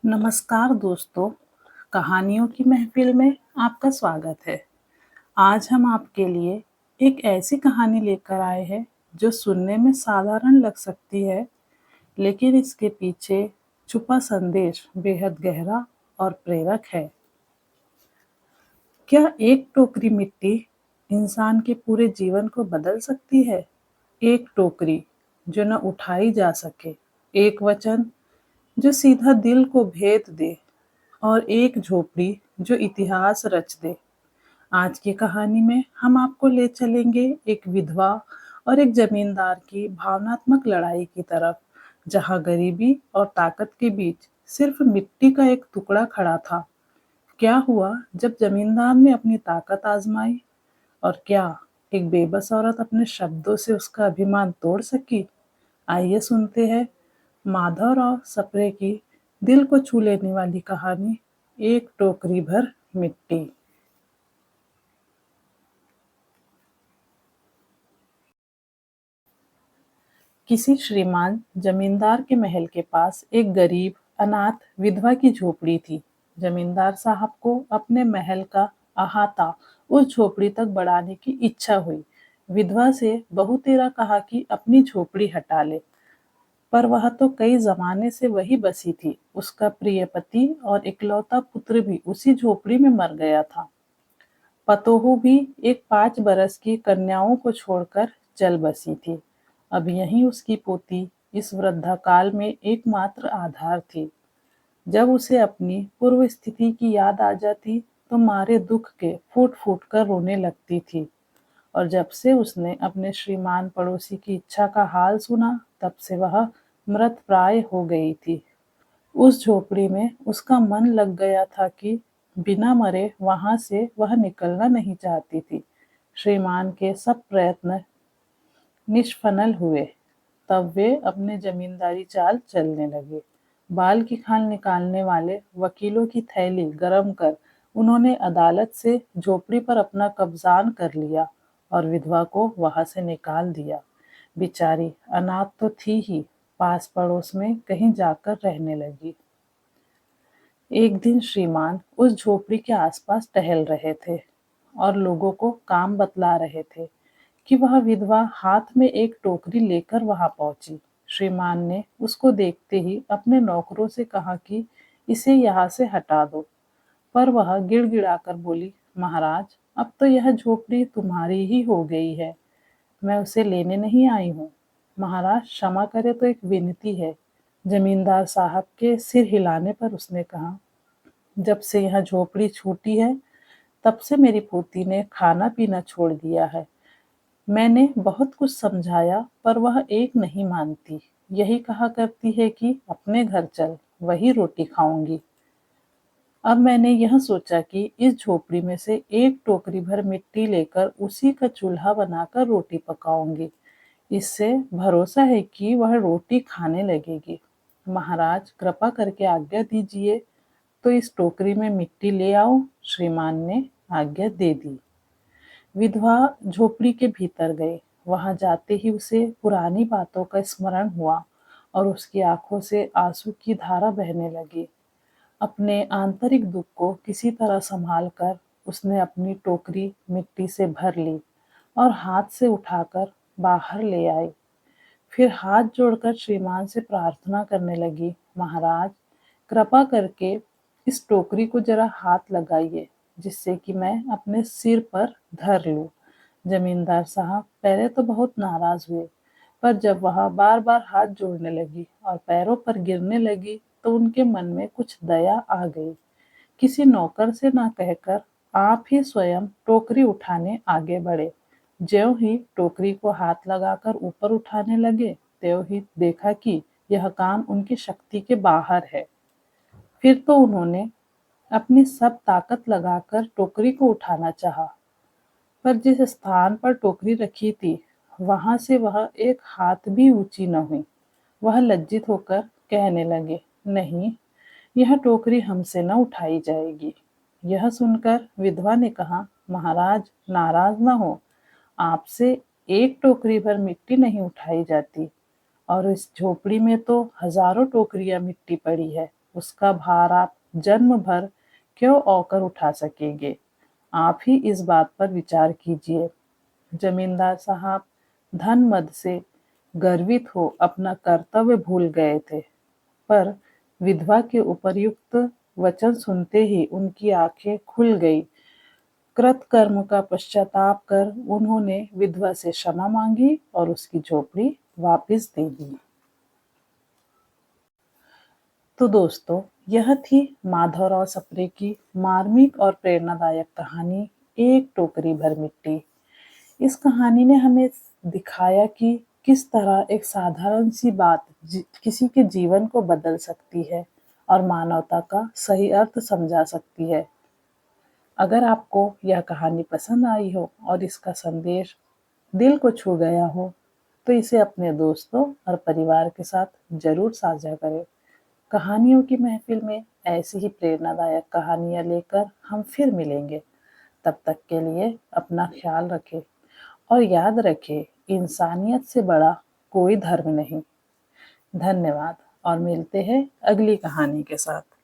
नमस्कार दोस्तों, कहानियों की महफिल में आपका स्वागत है। आज हम आपके लिए एक ऐसी कहानी लेकर आए हैं जो सुनने में साधारण लग सकती है, लेकिन इसके पीछे छुपा संदेश बेहद गहरा और प्रेरक है। क्या एक टोकरी मिट्टी इंसान के पूरे जीवन को बदल सकती है? एक टोकरी जो न उठाई जा सके, एक वचन जो सीधा दिल को भेद दे और एक झोपड़ी जो इतिहास रच दे। आज की कहानी में हम आपको ले चलेंगे एक विधवा और एक जमींदार की भावनात्मक लड़ाई की तरफ, जहां गरीबी और ताकत के बीच सिर्फ मिट्टी का एक टुकड़ा खड़ा था। क्या हुआ जब जमींदार ने अपनी ताकत आजमाई, और क्या एक बेबस औरत अपने शब्दों से उसका अभिमान तोड़ सकी? आइए सुनते हैं माधवराव सप्रे की दिल को छू लेने वाली कहानी, एक टोकरी भर मिट्टी। किसी श्रीमान जमींदार के महल के पास एक गरीब अनाथ विधवा की झोपड़ी थी। जमींदार साहब को अपने महल का अहाता उस झोपड़ी तक बढ़ाने की इच्छा हुई। विधवा से बहू तेरा कहा कि अपनी झोपड़ी हटा ले, पर वह तो कई जमाने से वही बसी थी। उसका प्रिय पति और इकलौता पुत्र भी उसी झोपड़ी में मर गया था। पतोहू भी एक 5 बरस की कन्याओं को छोड़कर चल बसी थी। अब यही उसकी पोती इस वृद्धाकाल में एकमात्र आधार थी। जब उसे अपनी पूर्व स्थिति की याद आ जाती तो मारे दुख के फूट फूट कर रोने लगती थी। और जब से उसने अपने श्रीमान पड़ोसी की इच्छा का हाल सुना, तब से वह मृत प्राय हो गई थी। उस झोपड़ी में उसका मन लग गया था कि बिना मरे वहां से वह निकलना नहीं चाहती थी। श्रीमान के सब प्रयत्न निष्फल हुए। तब वे अपने जमींदारी चाल चलने लगे। बाल की खाल निकालने वाले वकीलों की थैली गरम कर उन्होंने अदालत से झोपड़ी पर अपना कब्जान कर लिया और विधवा को वहां से निकाल दिया। बेचारी अनाथ तो थी ही, पास पड़ोस में कहीं जाकर रहने लगी। एक दिन श्रीमान उस झोपड़ी के आसपास टहल रहे थे और लोगों को काम बतला रहे थे कि वह विधवा हाथ में एक टोकरी लेकर वहां पहुंची। श्रीमान ने उसको देखते ही अपने नौकरों से कहा कि इसे यहाँ से हटा दो, पर वह गिड़गिड़ाकर बोली, महाराज, अब तो यह झोपड़ी तुम्हारी ही हो गई है, मैं उसे लेने नहीं आई हूँ। महाराज क्षमा करे तो एक विनती है। जमींदार साहब के सिर हिलाने पर उसने कहा, जब से यह झोपड़ी छूटी है तब से मेरी पोती ने खाना पीना छोड़ दिया है। मैंने बहुत कुछ समझाया पर वह एक नहीं मानती। यही कहा करती है कि अपने घर चल, वही रोटी खाऊंगी। अब मैंने यह सोचा कि इस झोपड़ी में से एक टोकरी भर मिट्टी लेकर उसी का चूल्हा बनाकर रोटी पकाऊंगी। इससे भरोसा है कि वह रोटी खाने लगेगी। महाराज कृपा करके आज्ञा दीजिए तो इस टोकरी में मिट्टी ले आओ। श्रीमान ने आज्ञा दे दी। विधवा झोपड़ी के भीतर गए। वहां जाते ही उसे पुरानी बातों का स्मरण हुआ और उसकी आंखों से आंसू की धारा बहने लगी। अपने आंतरिक दुख को किसी तरह संभाल कर उसने अपनी टोकरी मिट्टी से भर ली और हाथ से उठाकर बाहर ले आई। फिर हाथ जोड़कर श्रीमान से प्रार्थना करने लगी, महाराज कृपा करके इस टोकरी को जरा हाथ लगाइए, जिससे कि मैं अपने सिर पर धर लूं। जमींदार साहब पहले तो बहुत नाराज हुए, पर जब वह बार बार हाथ जोड़ने लगी और पैरों पर गिरने लगी तो उनके मन में कुछ दया आ गई। किसी नौकर से ना कहकर आप ही स्वयं टोकरी उठाने आगे बढ़े। ज्यों ही टोकरी को हाथ लगाकर ऊपर उठाने लगे, त्यों ही देखा कि यह काम उनकी शक्ति के बाहर है। फिर तो उन्होंने अपनी सब ताकत लगाकर टोकरी को उठाना चाहा, पर जिस स्थान पर टोकरी रखी थी वहां से वह एक हाथ भी ऊंची न हुई। वह लज्जित होकर कहने लगे, नहीं, यह टोकरी हमसे न उठाई जाएगी। यह सुनकर विधवा ने कहा, महाराज नाराज न हो, आपसे एक टोकरी भर मिट्टी नहीं उठाई जाती, और इस झोपड़ी में तो हजारों टोकरियां मिट्टी पड़ी है, उसका भार आप जन्म भर क्यों औकर उठा सकेंगे? आप ही इस बात पर विचार कीजिए। जमींदार साहब धन मद से गर्वित हो अपना कर्तव्य भूल गए थे, पर विधवा के उपर्युक्त वचन सुनते ही उनकी आंखें खुल गई। कृतकर्म का पश्चाताप कर उन्होंने विधवा से क्षमा मांगी और उसकी झोपड़ी वापस दे दी। तो दोस्तों, यह थी माधवराव सप्रे की मार्मिक और प्रेरणादायक कहानी एक टोकरी भर मिट्टी। इस कहानी ने हमें दिखाया कि किस तरह एक साधारण सी बात किसी के जीवन को बदल सकती है और मानवता का सही अर्थ समझा सकती है। अगर आपको यह कहानी पसंद आई हो और इसका संदेश दिल को छू गया हो, तो इसे अपने दोस्तों और परिवार के साथ जरूर साझा करें। कहानियों की महफिल में ऐसी ही प्रेरणादायक कहानियां लेकर हम फिर मिलेंगे। तब तक के लिए अपना ख्याल रखें और याद रखें, इंसानियत से बड़ा कोई धर्म नहीं। धन्यवाद और मिलते हैं अगली कहानी के साथ।